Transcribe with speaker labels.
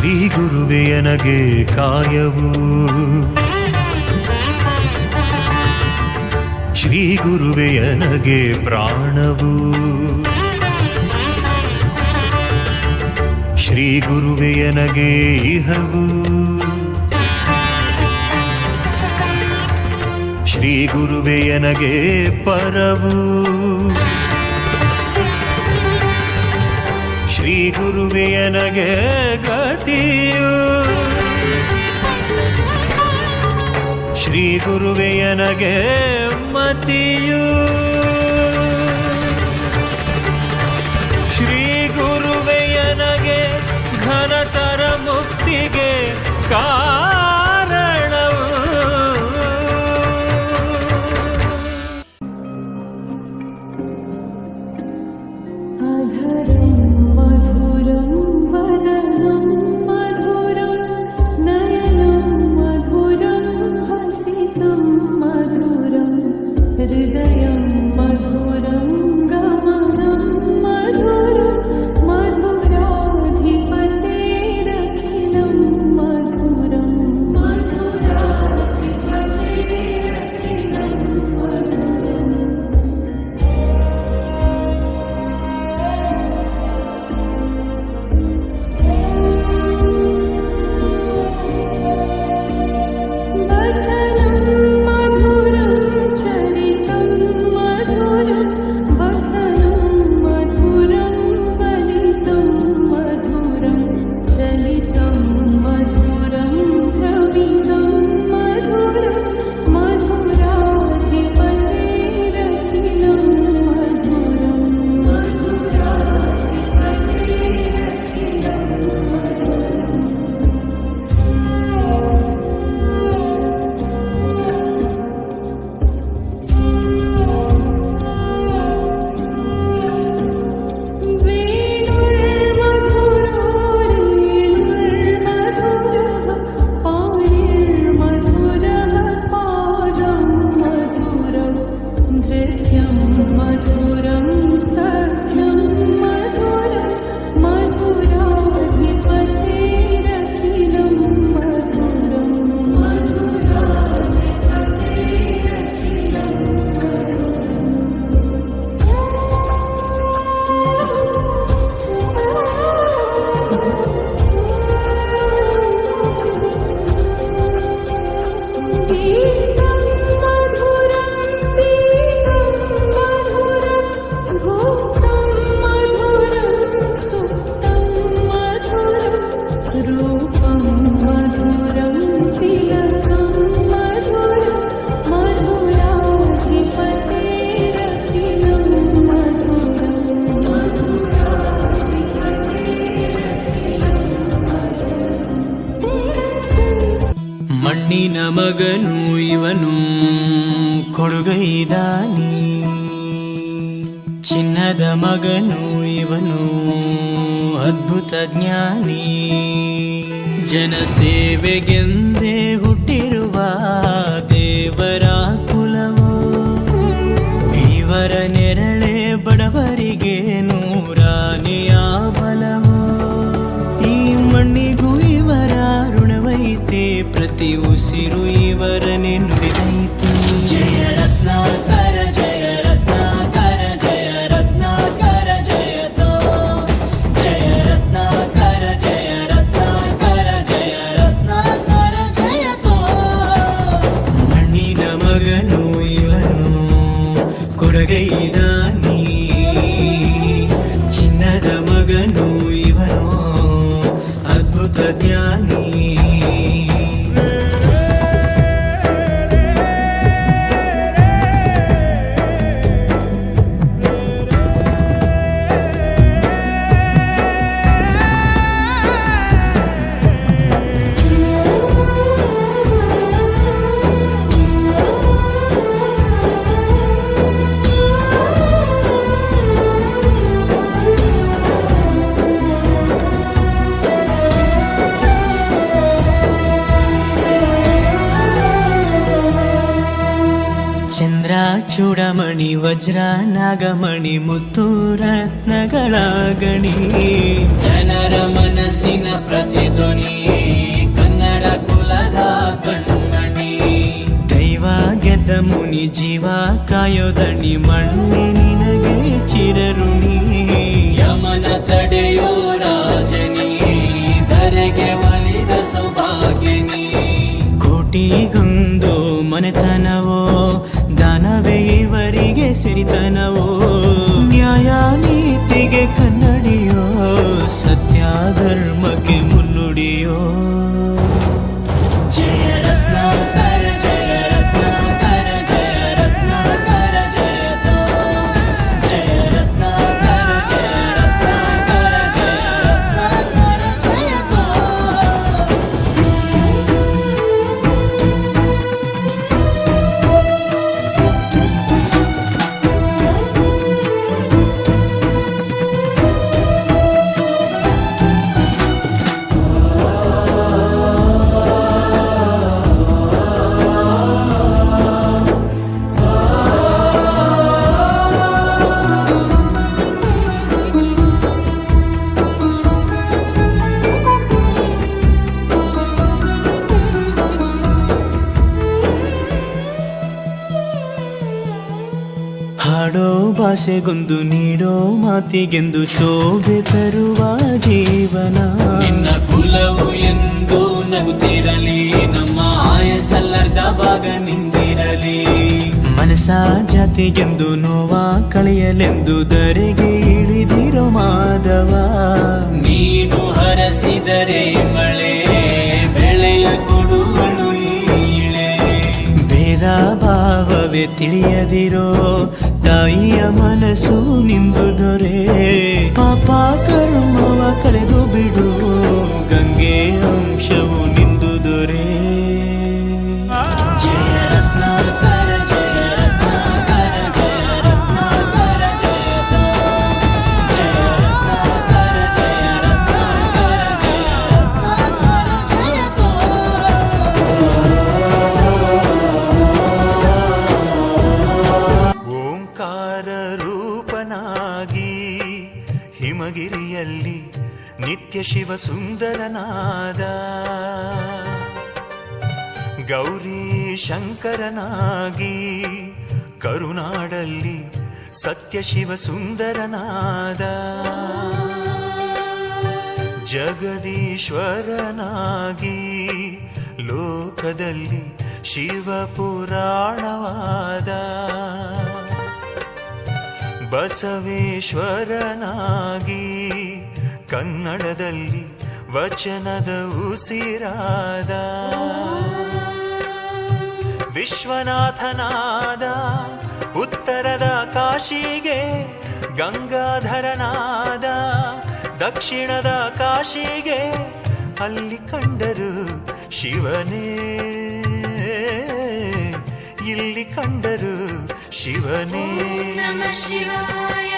Speaker 1: ಶ್ರೀ ಗುರುವೇ ನನಗೆ ಕಾಯವು, ಶ್ರೀ ಗುರುವೇ ನನಗೆ ಪ್ರಾಣವು, ಶ್ರೀ ಗುರುವೇ ನನಗೆ ಇಹವು, ಶ್ರೀ ಗುರುವೇ ನನಗೆ ಪರವು, ಶ್ರೀ ಗುರುವೇ ನನಗೆ ಗತಿಯು, ಶ್ರೀ ಗುರುವೇ ನನಗೆ ಮತಿಯು, ಶ್ರೀ ಗುರುವೇ ನನಗೆ ಘನತರ ಮುಕ್ತಿಗೆ ಕಾರಣವು.
Speaker 2: ಮಣ್ಣಿನ ಮಗನು ಇವನು ಕೊಡುಗೈದಾನಿ, ಚಿನ್ನದ ಮಗನು ಇವನು ಅದ್ಭುತ ಜ್ಞಾನಿ. ಜನಸೇವೆಗೆಂದೇ ಹುಟ್ಟಿರುವ ದೇವರ ಕುಲವೋ, ಇವರ ನೆರಳೆ ಬಡವರಿಗೆ ನೂರಾನೆಯ ಬಲವೋ. ಈ ಮಣ್ಣಿಗೂ ಇವರ ಋಣವೈತೆ, ಪ್ರತಿ ಉಸಿರು ಇವರನೆ ನುಡಿದೈತೆ. ಜಯ ರತ್ನಾಕರ ಜಯ ರತ್ನಾಕರ ಜಯ ರತ್ನಾಕರ ಜಯತೋ, ಜಯ ರತ್ನಾಕರ ಜಯ ರತ್ನಾಕರ ಜಯ ರತ್ನಾಕರ ಜಯತೋ. ಮಣ್ಣಿನ ಮಗನು ಇವನು ಕೊಡುಗೈದಾನಿ, ಚಿನ್ನದ ಮಗನು ಇವನು ಅದ್ಭುತ ಜ್ಞಾನಿ. ಚೂಡಮಣಿ ವಜ್ರ ನಾಗಮಣಿ ಮುತ್ತು ರತ್ನಗಳ ಗಣಿ ಜನರ ಮನಸ್ಸಿನ ಪ್ರತಿಧ್ವನಿ ಕನ್ನಡ ಕುಲದ ಕಣ್ಮಣಿ ದೈವ ಗೆದ್ದ ಮುನಿ ಜೀವ ಕಾಯೋದಣಿ ಮಣ್ಣೆ ನಿನಗೆ ಚಿರಋಣಿ ಯಮನ ತಡೆಯೋ ರಾಜನಿ ಧರೆಗೆ ಒಲಿದ ಸೌಭಾಗ್ಯನಿ ಕೋಟಿಗೊಂದು ಮನೆತನವೋ ದಾನವೇ ಇವರಿಗೆ ಸಿರಿತನವೋ ನ್ಯಾಯ ನೀತಿಗೆ ಕನ್ನಡಿಯೋ ಸತ್ಯ ಧರ್ಮಕ್ಕೆ ಮುನ್ನುಡಿಯೋ ಜಯ ರತ್ನಾಕರ ಜಯ ರತ್ನಾಕರ ಜಯ ರತ್ನಾಕರ ಜಯತೋ ಜಯ ರತ್ನಾಕರ ಜಯ ರತ್ನಾಕರ ಜಯ ರತ್ನಾಕರ ಜಯತೋ ಹಾಡೋ ಭಾಷೆಗೊಂದು ನೀಡೋ ಮಾತಿಗೆಂದು ಶೋಭೆ ತರುವ ಜೀವನ ನಿನ್ನ ಕುಲವು ಎಂದು ನಗುತ್ತಿರಲಿ ನಮ್ಮ ಆಯಸ್ಸಲ್ಲರ್ಧ ಭಾಗ ನಿಂದಿರಲಿ ಮನಸ ಜಾತಿಗೆಂದು ನೋವ ಕಳೆಯಲೆಂದು ಧರೆಗೆ ಇಳಿದಿರೋ ಮಾಧವ ನೀನು ಹರಸಿದರೆ ಮಳೆ ಬೆಳೆಯ ಕೊಡುವಳು ಈಳೆ ಭೇದ ಭಾವವೇ ತಿಳಿಯದಿರೋ ತಾಯಿಯ ಮನಸ್ಸು ನಿಂದು ದೊರೆ ಪಾಪ ಕರ್ಮವ ಕಳೆದು ಬಿಡು ಗಂಗೆ ಅಂಶವು ನಿಂದು ದೊರೆ ಜಯ ರತ್ನಾಕರ ಜಯ ರತ್ನಾಕರ ಜಯ ರತ್ನಾಕರ ಜಯತೋ ಜಯ ರತ್ನಾಕರ ಜಯ ರತ್ನಾಕರ ಜಯ ರತ್ನಾಕರ ಜಯತೋ
Speaker 1: ಓಂಕಾರ ರೂಪನಾಗಿ ಹಿಮಗಿರಿಯಲ್ಲಿ ನಿತ್ಯ ಶಿವ ಸುಂದರನಾದ ಗೌರಿ ಶಂಕರನಾಗಿ ಕರುನಾಡಲ್ಲಿ ಸತ್ಯ ಶಿವ ಸುಂದರನಾದ ಜಗದೀಶ್ವರನಾಗಿ ಲೋಕದಲ್ಲಿ ಶಿವ ಪುರಾಣವಾದ ಬಸವೇಶ್ವರನಾಗಿ ಕನ್ನಡದಲ್ಲಿ ವಚನದ ಉಸಿರಾದ ವಿಶ್ವನಾಥನಾದ ಉತ್ತರದ ಕಾಶಿಗೆ ಗಂಗಾಧರನಾದ ದಕ್ಷಿಣದ ಕಾಶಿಗೆ ಅಲ್ಲಿ ಕಂಡರು ಶಿವನೇ ಇಲ್ಲಿ ಕಂಡರು ಶಿವನೇ
Speaker 3: ನಮಃ ಶಿವಾಯ